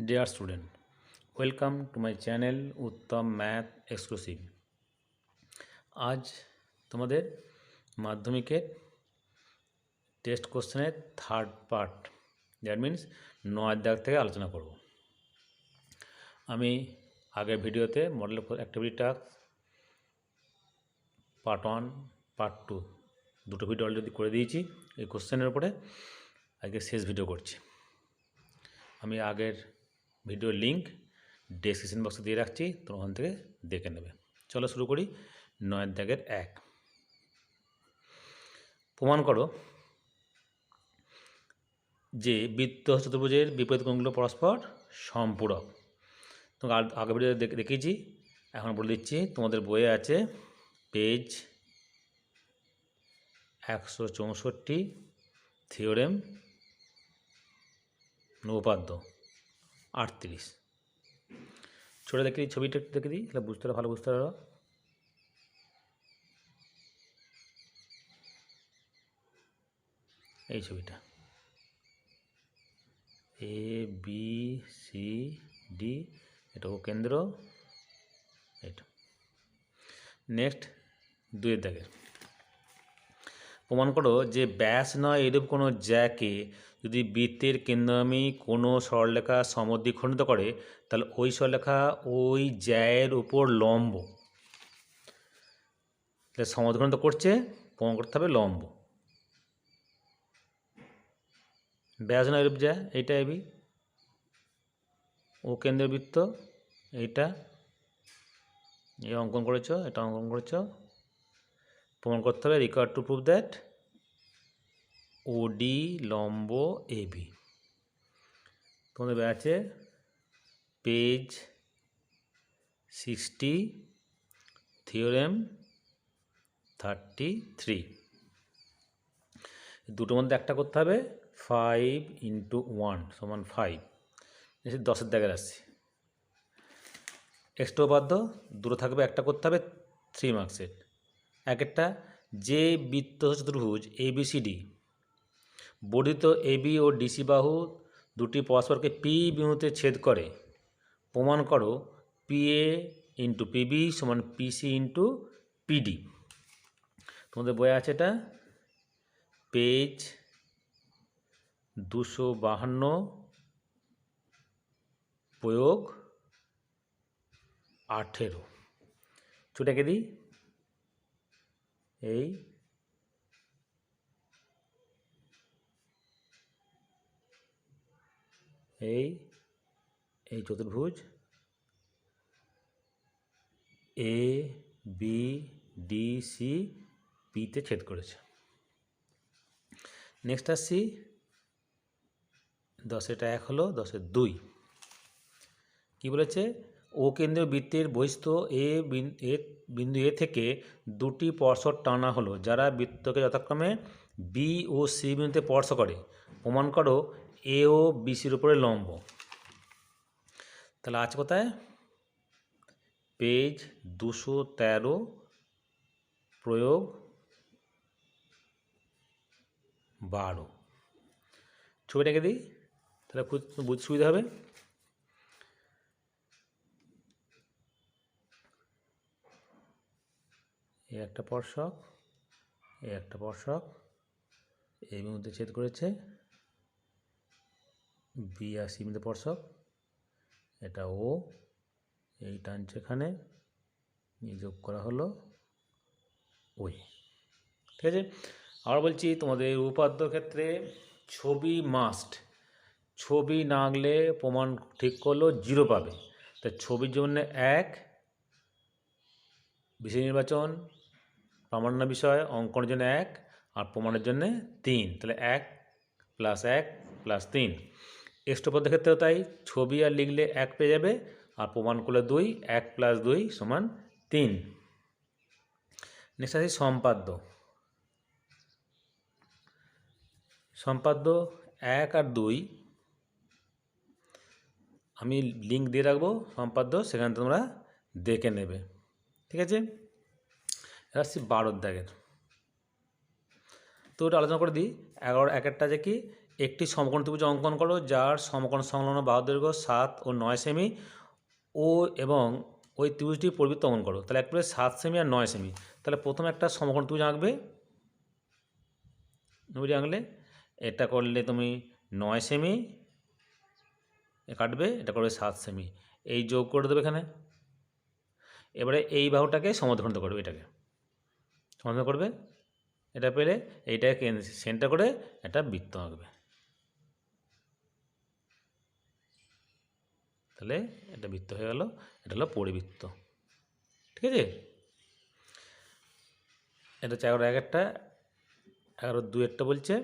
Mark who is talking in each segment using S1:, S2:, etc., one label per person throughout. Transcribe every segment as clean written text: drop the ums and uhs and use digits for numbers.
S1: Dear student, welcome to my channel Uttam math exclusive. আজ তোমাদের মাধ্যমিকের টেস্ট কোশ্চেনের থার্ড পার্ট, দ্যাট মিন্স 9 দাগ থেকে আলোচনা করব। আমি আগের ভিডিওতে model activity task part 1 part 2 দুটো ভিডিও অলরেডি করে দিয়েছি এই কোশ্চেনের উপরে। আজকে শেষ ভিডিও করছি। আমি আগের ভিডিওর লিঙ্ক ডেসক্রিপশন বক্সে দিয়ে রাখছি, তোমরা ওখান থেকে দেখে নেবে। চলো শুরু করি। 9 দাগের 1, প্রমাণ করো যে বৃত্ত চতুর্ভুজের বিপরীত কোণগুলো পরস্পর সম্পূরক। তোমাকে আগের ভিডিও দেখিয়েছি, এখন বলে দিচ্ছি। তোমাদের বইয়ে আছে পেজ 164, থিওরেম উপপাদ্য 38। ছোটো দেখে দিই, ছবিটা একটু দেখে দিই, তাহলে বুঝতে ভালো বুঝতে পারো। এই ছবিটা এ বি সি ডি, এটা ও কেন্দ্র, এটা। নেক্সট 2 দাগের, প্রমাণ করো যে ব্যাস নয় এরূপ কোনো জ্যাকে যদি বৃত্তের কেন্দ্রগামী কোনো সরলরেখা সমদ্বিখণ্ডিত করে, তাহলে ওই সরলরেখা ওই জ্যায়ের উপর লম্ব। তাহলে সমদ্বিখণ্ডিত করছে, প্রমাণ করতে হবে লম্ব। ব্যাস নয় এরূপ জ্যা, এইটা এবি, ও কেন্দ্রের বৃত্ত, এইটা এই অঙ্কন করেছ, এটা অঙ্কন করেছ। প্রমাণ করতে হবে রিকোয়ার্ড টু প্রুভ দ্যাট ওডি লম্ব এবি। তোমাদের আছে পেজ 60, থিওরেম 33। দুটোর মধ্যে একটা করতে হবে। 5 × 1 = 5। 10 দাগের আসছে। এক্সট্রা উপপাদ্য দুটো থাকবে, একটা করতে হবে 3 মার্কসের। একটা, যে বৃত্ত চতুর্ভুজ ABCD বর্ধিত AB ও DC বাহু দুটি পরস্পরকে P বিন্দুতে ছেদ করে, প্রমাণ করো PA × PB = PC × PD। তোমাদের বই আছে এটা পেজ 252, প্রয়োগ 18। ছোটাকে দিই, এই চতুর্ভুজ ABDC পিতে ছেদ করেছে। নেক্সট আসছি 10-এটা 1 হলো, 10-2 কি বলেছে? ও কেন্দ্রীয় বৃত্তের বহিস্থ বিন্দু এ থেকে দুটি পরস্পর টানা হলো, যারা বৃত্তকে যথাক্রমে বি ও সি বিন্দুতে স্পর্শ করে, প্রমাণ করো এ ও বিসির উপরে লম্ব। তাহলে আছে কোথায়? পেজ 213, প্রয়োগ 12। ছবিটাকে দিই, তাহলে খুব বুঝতে সুবিধা হবে। এই একটা স্পর্শক, এই একটা স্পর্শক, এই বিন্দুতে ছেদ করেছে, বি আর সি বিন্দু স্পর্শক, এটা ও, এই টানছে এখানে, যোগ করা হলো ওই। ঠিক আছে, আবার বলছি তোমাদের উপপাদ্যর ক্ষেত্রে ছবি মাস্ট। ছবি না আঁকলে প্রমাণ ঠিক করলেও 0 পাবে। তাই ছবির জন্য 1, বিষয় নির্বাচন, প্রামাণ্য বিষয় অঙ্কনের জন্য 1, আর প্রমাণের জন্য 3। তাহলে 1 + 1 + 3। এক্সট্রা পদের ক্ষেত্রেও তাই, ছবি আর লিখলে 1 পেয়ে যাবে, আর প্রমাণ করলে 2। 1 + 2 = 3। নেক্সট আছে সম্পাদ্য। সম্পাদ্য 1 আর 2 আমি লিঙ্ক দিয়ে রাখবো সম্পাদ্য, সেখানে তোমরা দেখে নেবে। ঠিক আছে, আসছি 12 দাগের। তো ওটা আলোচনা করে দিই। 11 একটা যে কি, একটি সমকোণ ত্রিভুজ অঙ্কন করো যার সমকোণ সংলগ্ন বাহুর দৈর্ঘ্য 7 ও 9 সেমি ও এবং ওই ত্রিভুজটি পরিবৃত্ত অঙ্কন করো। তাহলে একবারে 7 সেমি আর 9 সেমি। তাহলে প্রথমে একটা সমকোণ ত্রিভুজ আঁকবে, ত্রিভুজ আঁকলে এটা করলে তুমি 9 সেমি কাটবে, এটা করবে 7 সেমি, এই যোগ করে দেবে এখানে। এবারে এই বাহুটাকে সমদ্বিখণ্ড করবে, এটাকে সমদ্বিখণ্ড করবে, এটা পেলে এইটাকে সেন্টার করে একটা বৃত্ত আঁকবে। তাহলে এটা বৃত্ত হয়ে গেল, এটা হলো পরিবৃত্ত। ঠিক আছে, এটা হচ্ছে 11-1 11-2 বলছে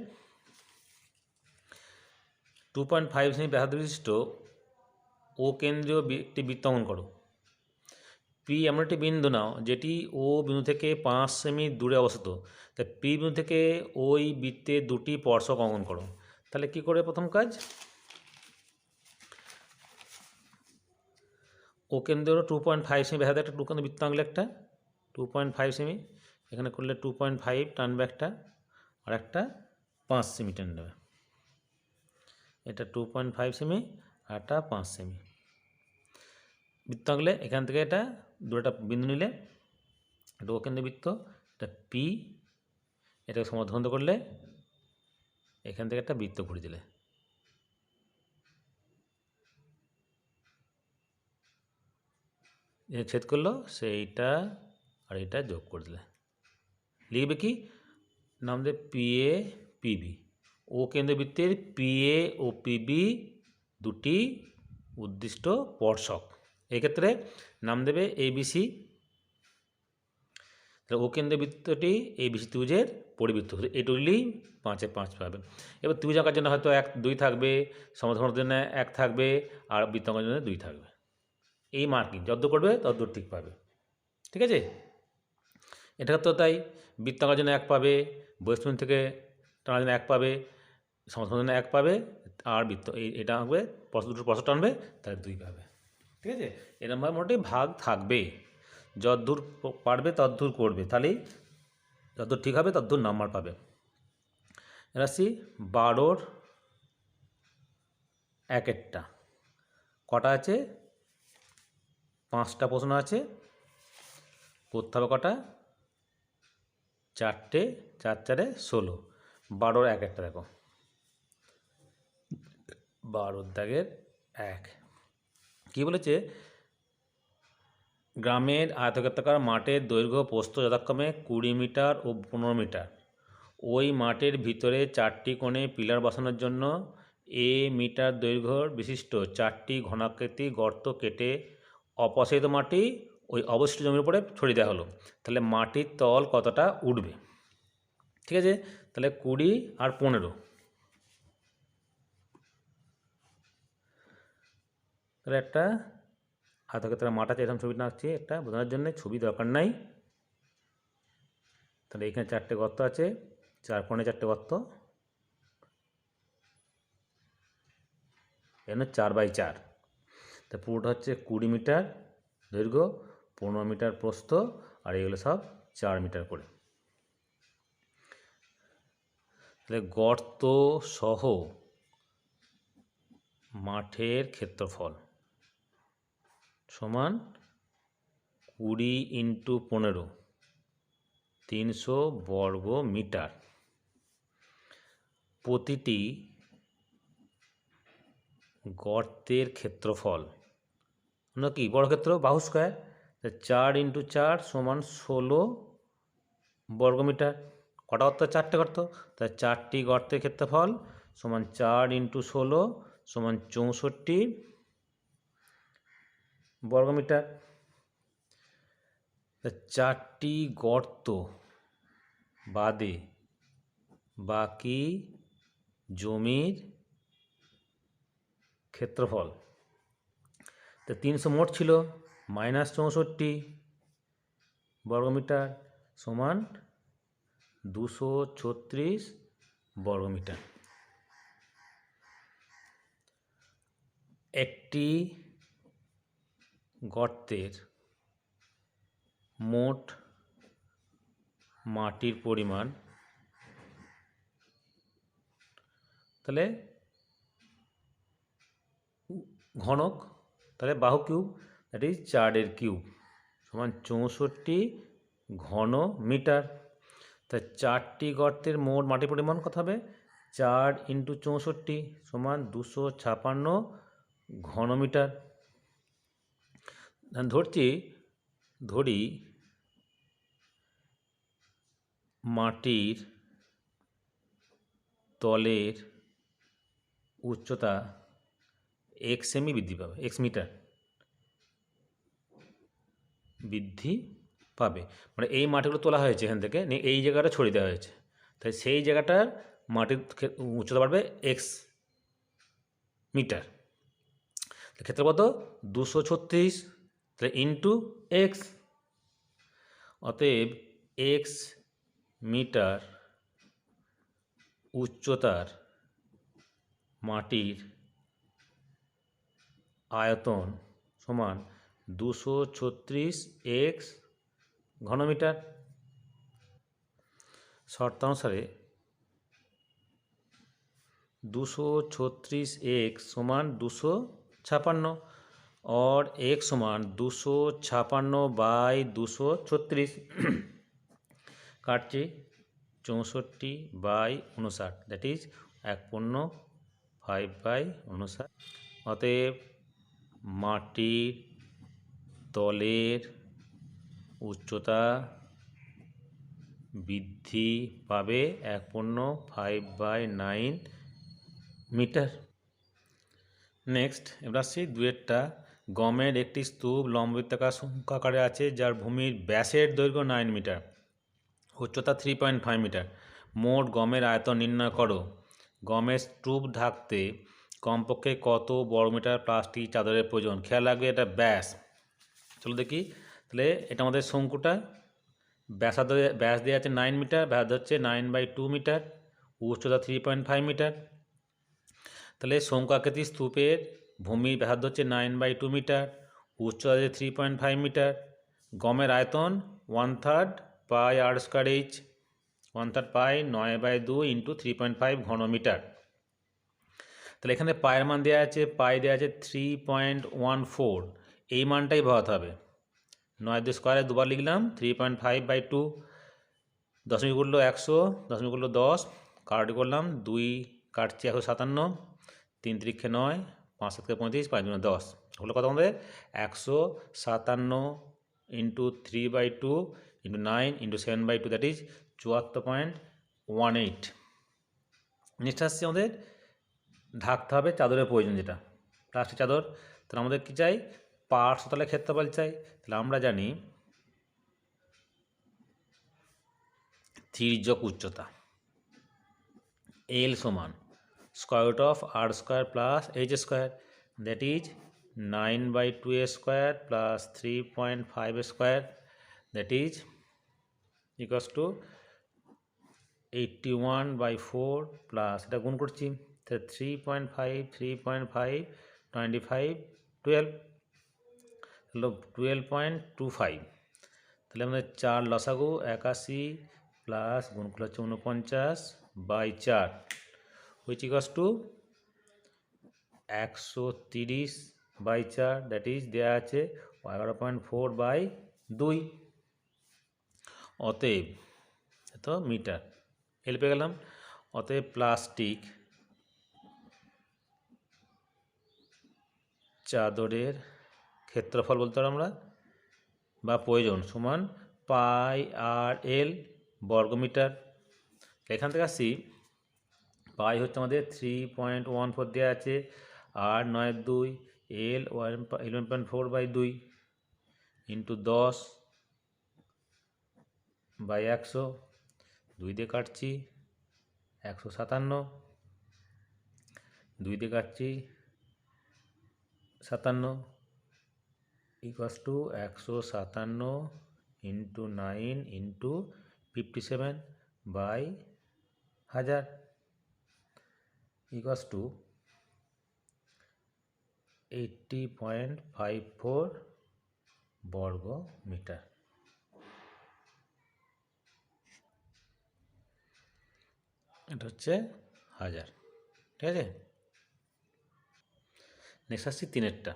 S1: 2.5 সেমি ব্যাসার্ধ বিশিষ্ট ও কেন্দ্রীয় একটি বৃত্ত অঙ্কন করো। পি এমন একটি বিন্দু নাও যেটি ও বিন্দু থেকে 5 সেমি দূরে অবস্থিত। তাই পি বিন্দু থেকে ওই বৃত্তে দুটি স্পর্শক অঙ্কন করো। তাহলে কি করে প্রথম কাজ, ও কেন্দ্র 2.5 সেমি ব্যাসার্ধ একটা কেন্দ্র বৃত্ত আঁকলে, একটা 2.5 সেমি এখানে করলে 2.5 টানবে একটা, আর একটা 5 সেমি টানবে। এটা 2.5 সেমি আর একটা 5 সেমি বৃত্ত আঁকলে এখান থেকে এটা দুটো বিন্দু নিলে, এটা ও কেন্দ্র বৃত্ত, এটা পি, এটাকে সমদ্বিখণ্ড করলে এখান থেকে একটা বৃত্ত ঘুরে দিলে, ছেদ করলো সেইটা আর এটা যোগ করে দিলে, লিখবে কি নাম দেবে পিএ পিবি। ও কেন্দ্রবৃত্তের পিএ ও পিবি দুটি উদ্দিষ্ট স্পর্শক, এক্ষেত্রে নাম দেবে এবিসি। তাহলে ও কেন্দ্রবৃত্তটি এবিসি ত্রিভুজের পরিবৃত্ত, এটি লিখলেই 5-5 পাবে। এবার ত্রিভুজ আঁকার জন্য হয়তো 2 থাকবে, সমদ্বিখণ্ডের জন্য 1 থাকবে, আর বৃত্ত আঁকার জন্য 2 থাকবে। এই মার্কিং যতদূর করবে ততদূর ঠিক পাবে। ঠিক আছে, এটা তো তাই, বৃত্ত আঁকার জন্য 1 পাবে, বহিঃস্থিত থেকে টানার জন্য 1 পাবে, সমদ্বিখণ্ডের জন্য 1 পাবে, আর বৃত্ত এটা আঁকবে দুটো স্পর্শ টানবে, তাহলে 2 পাবে। ঠিক আছে, এরকম মোটামুটি ভাগ থাকবে, যতদূর পারবে ততদূর করবে, তাহলেই যতদূর ঠিক হবে ততদূর নাম্বার পাবে। এর আসছি 12-1 কটা আছে, 5টা প্রশ্ন আছে, করতে হবে কটা, 4টে, 4-4 16, 12-1 দেখো, 12-1 কী বলেছে, গ্রামের আয়তক্ষেত্রাকার মাঠের দৈর্ঘ্য প্রস্থ যথাক্রমে 20 মিটার ও 15 মিটার। ওই মাঠের ভিতরে 4টি কোণে পিলার বসানোর জন্য মিটার দৈর্ঘ্য বিশিষ্ট 4টি ঘনাকৃতি গর্ত কেটে অপসারিত মাটি ওই অবশিষ্ট জমির উপরে ছড়িয়ে দেওয়া হলো। তাহলে মাটির তল কতটা উঠবে? ঠিক আছে, তাহলে 20 আর 15, তাহলে একটা আয়তক্ষেত্রাকার মাঠ আছে, এরকম ছবিটা আঁকছি একটা বোঝানোর জন্য, ছবি দরকার নাই। তাহলে এখানে 4টে গর্ত আছে, 4 কোণে 4টে গর্ত, এখানে 4x4, তা পুরোটা হচ্ছে 20 মিটার দৈর্ঘ্য, 15 মিটার প্রস্থ, আর এগুলো সব 4 মিটার করে। তাহলে গর্ত সহ মাঠের ক্ষেত্রফল সমান 20 × 15, 300 বর্গ মিটার। প্রতিটি গর্তের ক্ষেত্রফল কি বর্গক্ষেত্র, বাহু স্কয়ার, 4 × 4 সমান 16 বর্গমিটার। কটা গর্ত? 4টে গর্ত, তাই 4টি গর্তের ক্ষেত্রফল সমান 4 × 16 সমান 64 বর্গমিটার। 4টি গর্ত বাদে বাকি জমির ক্ষেত্রফল, তো 300 মোট ছিল, -64 বর্গমিটার সমান 236 বর্গমিটার। একটি গর্তের মোট মাটির পরিমাণ তাহলে ঘনক, তাহলে বাহু কিউব দ্যাট ইজ 4 কিউব সমান 64 ঘন মিটার। তা 4টি গর্তের মোট মাটির পরিমাণ কত হবে? 4 × 64 সমান 256 ঘন মিটার। ধরি মাটির তলের উচ্চতা x সেমি বৃদ্ধি পাবে, x মিটার বৃদ্ধি পাবে, মানে এই মাটিগুলো তোলা হয়েছে এখান থেকে, এই জায়গাটা ছড়িয়ে দেওয়া হয়েছে, তাই সেই জায়গাটার মাটির উচ্চতা বাড়বে x মিটার। ক্ষেত্র কত? 236, তাহলে ইন্টু এক্স। অতএব x মিটার উচ্চতার মাটির আয়তন সমান 236 x ঘনমিটার। শর্তানুসারে 236 x সমান 256 और x समान 256/236 काटছি 64/59 दैट इज 1.5/59। অতএব মাটির তলের উচ্চতা বৃদ্ধি পাবে 1.5/9 মিটার। নেক্সট এবার আসছি দুয়েরটা। গমের একটি স্তূপ লম্ববৃত্তাকার আকারে আছে যার ভূমির ব্যাসের দৈর্ঘ্য 9 মিটার, উচ্চতা 3.5 মিটার। মোট গমের আয়তন নির্ণয় করো। গমের স্তূপ ঢাকতে কমপক্ষে কত বর্গমিটার প্লাস্টিক চাদরের প্রয়োজন? খেয়াল রাখবে এটা ব্যাস। চলো দেখি, তাহলে এটা আমাদের শঙ্কুটা, ব্যাস দেওয়া আছে 9 মিটার, ব্যাস হচ্ছে 9/2 মিটার, উচ্চতা 3.5 মিটার। তাহলে শঙ্কু আকৃতির স্তূপের ভূমির ব্যাসার্ধ হচ্ছে 9/2 মিটার, উচ্চতা আছে 3.5 মিটার। গমের আয়তন 1/3 πr²h, 1/3 পাই 9/2 × 3.5 ঘন মিটার। তাহলে এখানে পায়ের মান দেওয়া আছে, পাই দেওয়া আছে 3.14, এই মানটাই বসাতে হবে। 9 দুবার লিখলাম, 3.5/2, দশমিক করল 100, দশমিক করল 10, কাটাটি করলাম, 2 কাটছি 157, 3 × 9, 5 × 7 = 35, 5 × 10 হলো কত আমাদের? 157 × 3/2 × 9 × 7/2 দ্যাট ইজ 74.18। নেক্সট আসছে আমাদের ঢাকতে হবে চাদরের প্রয়োজন, যেটা প্লাস্টিক চাদর। তাহলে আমাদের কী চাই? পার্শ্বতলের ক্ষেত্রফল চাই। তাহলে আমরা জানি তির্যক উচ্চতা L সমান √r² + h² that is 9/2² + 3.5² that is equals to 81/4 plus এটা গুণ করছি, তাহলে 3.5 3.5 25 12 হলো 12.25। তাহলে আমাদের 4 লসাগু 81 প্লাস গুণ করলে হচ্ছে 49/4 which equals to 130/4 that is দেওয়া আছে 11.4/2। অতএব এত মিটার এল পেয়ে গেলাম। অতএব প্লাস্টিক চাদরের ক্ষেত্রফল বলতে পারি আমরা, বা প্রয়োজন সমান πr/l বর্গমিটার। এখান থেকে আসছি, পাই হচ্ছে আমাদের 3.14 দেওয়া আছে, আর 9/2, L 11.4/2 ইন্টু 10/100, 2 দিয়ে কাটছি 157, 2 দিয়ে কাটছি 57 ইকুয়ালস টু 157 × 9 × 57/1000 ইকুয়ালস টু 80.54 বর্গ মিটার। এটা হচ্ছে 1000। ঠিক আছে। নেক্সট আসছি তিনেরটা।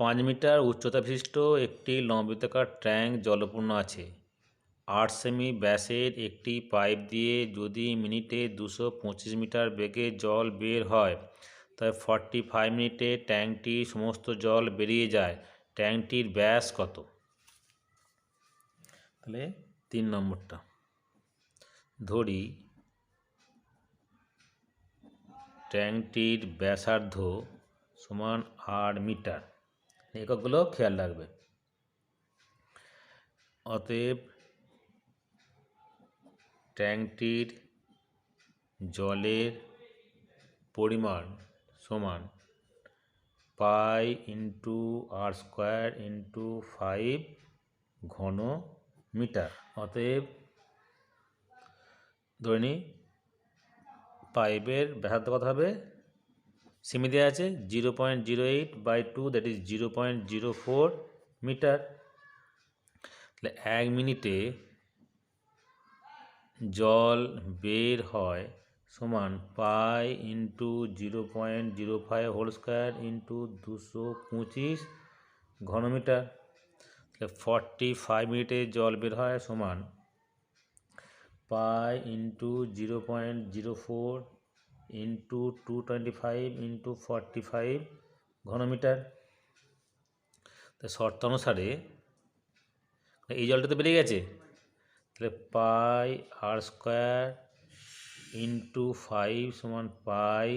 S1: 5 মিটার উচ্চতা বিশিষ্ট একটি লম্ববৃত্তাকার ট্যাঙ্ক জলপূর্ণ আছে। 8 সেমি ব্যাসের একটি পাইপ দিয়ে যদি মিনিটে 225 মিটার বেগে জল বের হয়, তবে 45 মিনিটে ট্যাঙ্কটির সমস্ত জল বেরিয়ে যায়। ট্যাঙ্কটির ব্যাস কত? তাহলে 3 নম্বরটা ধরি, ট্যাঙ্কটির ব্যাসার্ধ সমান 8 মিটার। এককগুলো খেয়াল রাখবে। অতএব ট্যাঙ্কটির জলের পরিমাণ সমান পাই ইন্টু আর স্কোয়ার ইন্টু 5 ঘন মিটার। অতএব ধরে নিই পাইপের ব্যাসার্ধ কত হবে, সেমি দেওয়া আছে 0.08/2, দ্যাট ইজ 0.04 মিটার। তাহলে 1 মিনিটে জল বের হয় সমান pi into 0.05 whole square into 225 ঘনমিটার। তাহলে 45 মিনিটে জল বের হয় সমান পাই ইন্টু 0.04 ইন্টু 225 ইন্টু 45 ঘনমিটার। তো শর্ত অনুসারে এই জলটা তো বেরিয়ে গেছে, তাহলে পাই আর স্কোয়ার ইন্টু 5 সমান pi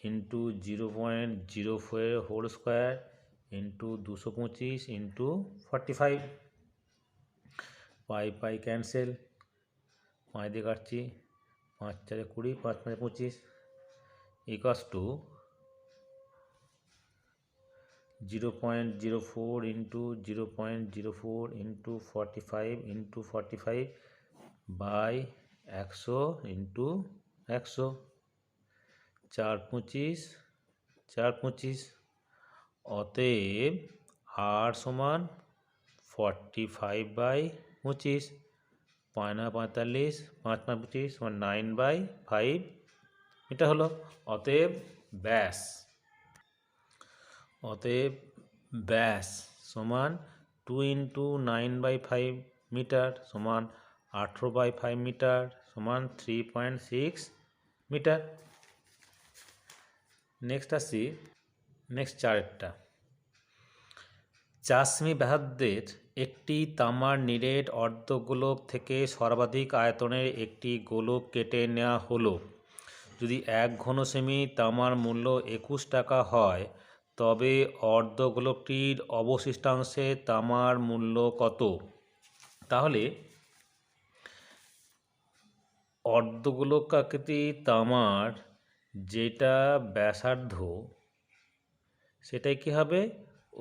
S1: into 0.04 whole square into 225 into 45। Pi pi cancel, 5 দিয়ে কাটছি, 5 4 20, 5 5 25 equals to 0.04 into 0.04 into 45 into 45 by 100 into 100, 4 25 4 25। অতএব আর সমান 45/25, 5 9 45, 5 5 25 সমান 9/5 এটা হলো। অতএব ব্যাস ব্যাস সমান 2 ইন্টু 9/5 মিটার সমান 18/5 মিটার সমান 3.6 মিটার। নেক্সট আসি নেক্সট চারেরটা। 4 সেমি ব্যাসার্ধের একটি তামার নিরেট অর্ধগোলক থেকে সর্বাধিক আয়তনের একটি গোলক কেটে নেওয়া হলো। যদি 1 ঘন সেমি তামার মূল্য 21 টাকা হয়, তবে অর্ধগোলকটির অবশিষ্টাংশে তামার মূল্য কত? তাহলে অর্ধগোলকাকৃতি তামার যেটা ব্যাসার্ধ সেটাই কি হবে,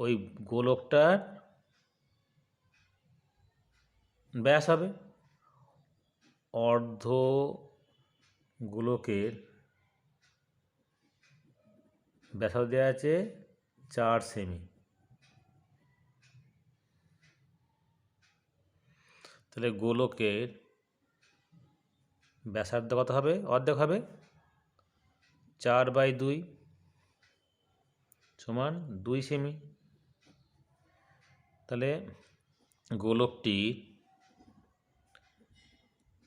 S1: ওই গোলকটার ব্যাস হবে। অর্ধ গোলকের ব্যাসার্ধ দেওয়া আছে 4 সেমি। তাহলে গোলকের ব্যাসার্ধ কত হবে, অর্ধেক হবে, 4/2 সমান 2 সেমি। তাহলে গোলকটির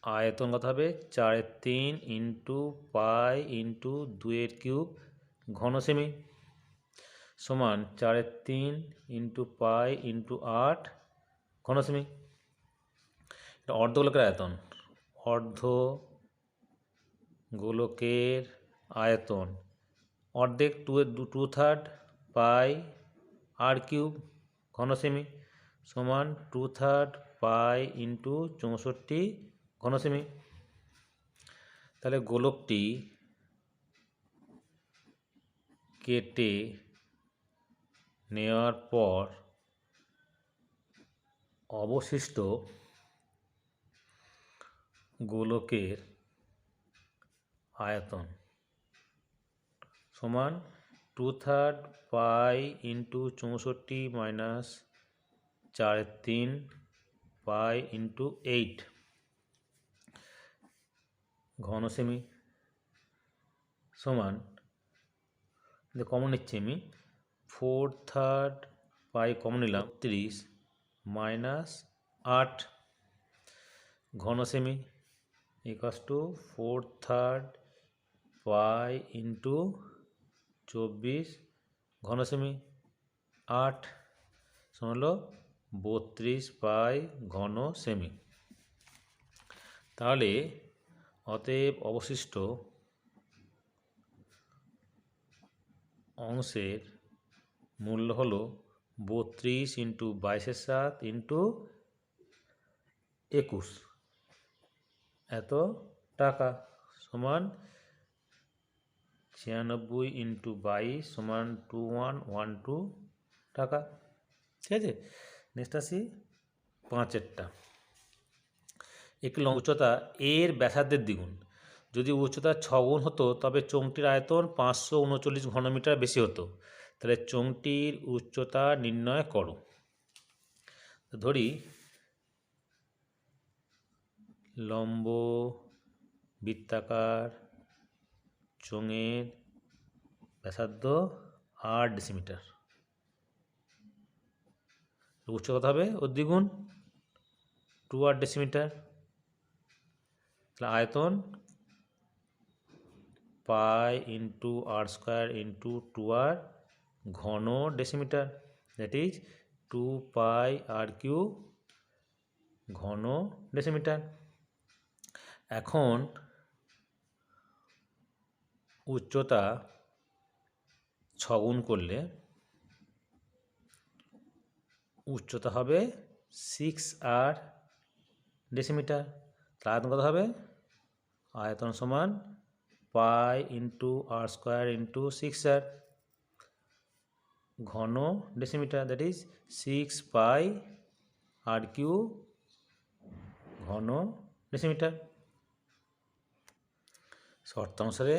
S1: আয়তন কত হবে, 4/3 ইন্টু পাই ইন্টু 2/3 ঘন সেমি সমান 4/3 ইন্টু পাই ইন্টু 8 ঘন সেমি। এটা অর্ধগোলকের আয়তন। অর্ধ গোলকের আয়তন অর্ধেক, 2/3 পাই r³ ঘন সেমি সমান 2/3 পাই ইন্টু 64 ঘন সেমি। তাহলে গোলকটি কেটে নেওয়ার পর অবশিষ্ট গোলকের আয়তন সমান 2/3 pi into 64 minus 4/3 pi into 8। ঘন সেমি সমান কমন নিচ্ছি আমি 4/3 পাই কমন নিলাম 30 মাইনাস 8 ঘন semi equals to 4/3 pi into 24 ঘন সেমি 8 সমান হলো 32 পাই ঘন সেমি। তাহলে অতএব অবশিষ্ট অংশের মূল্য হলো 32 ইন্টু 22/7 ইন্টু 21 এত টাকা সমান 96 ইন্টু 22 সমান 2112 টাকা। ঠিক আছে, নেক্সট আসি 5-এরটা। একটি উচ্চতা এর ব্যাসার্ধের দ্বিগুণ। যদি উচ্চতা 6 গুণ হতো তবে চোঙটির আয়তন 539 ঘনমিটার বেশি হতো। তাহলে চোঙটির উচ্চতা নির্ণয় করো। তো ধরি লম্ব বৃত্তাকার চোঙের ব্যাসার্ধ 8 ডেসিমিটার, উচ্চতা কত হবে ওর দ্বিগুণ 2/8 ডেসিমিটার। তাহলে আয়তন pi into r² into 2r ঘন decimetre, that is 2 pi r³ ঘন ডেসিমিটার। এখন উচ্চতা 6 গুণ করলে উচ্চতা হবে 6r ডেসিমিটার। তার আয়তন কত হবে? আয়তন সমান pi into r² into 6r ঘন decimetre, that is 6 pi r³ ঘন ডেসিমিটার। শর্তানুসারে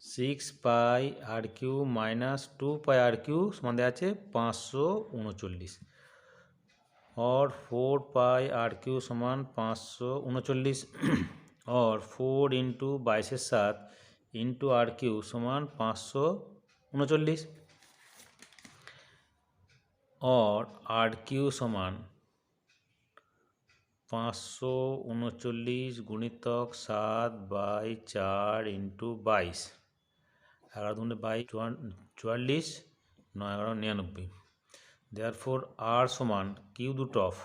S1: 6 পাই r³ মাইনাস 2 পাই r³ সমান দেওয়া আছে 539 और 4 पाई r³ समान 539 और 4 इंटू 22/7 इंटू r³ समान 539 और r³ समान 539 गुणितक 7/4 इंटू 22 11 दूने 44 9 11 99। Therefore r समान cube root of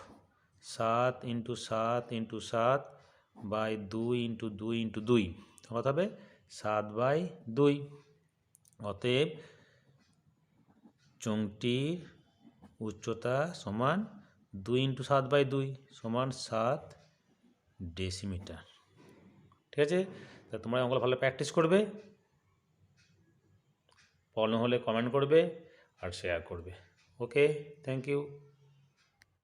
S1: 7 into 7 into 7 by 2 into 2 into 2 কত হবে 7/2। অতএব চোঙটির উচ্চতা সমান 2 इंटू 7/2 সমান 7 ডেসিমিটার। ঠিক আছে, তা তোমরা অঙ্কগুলো ভালো প্র্যাকটিস করবে, প্রবলেম হলে কমেন্ট করবে আর শেয়ার করবে। ওকে, থ্যাংক ইউ।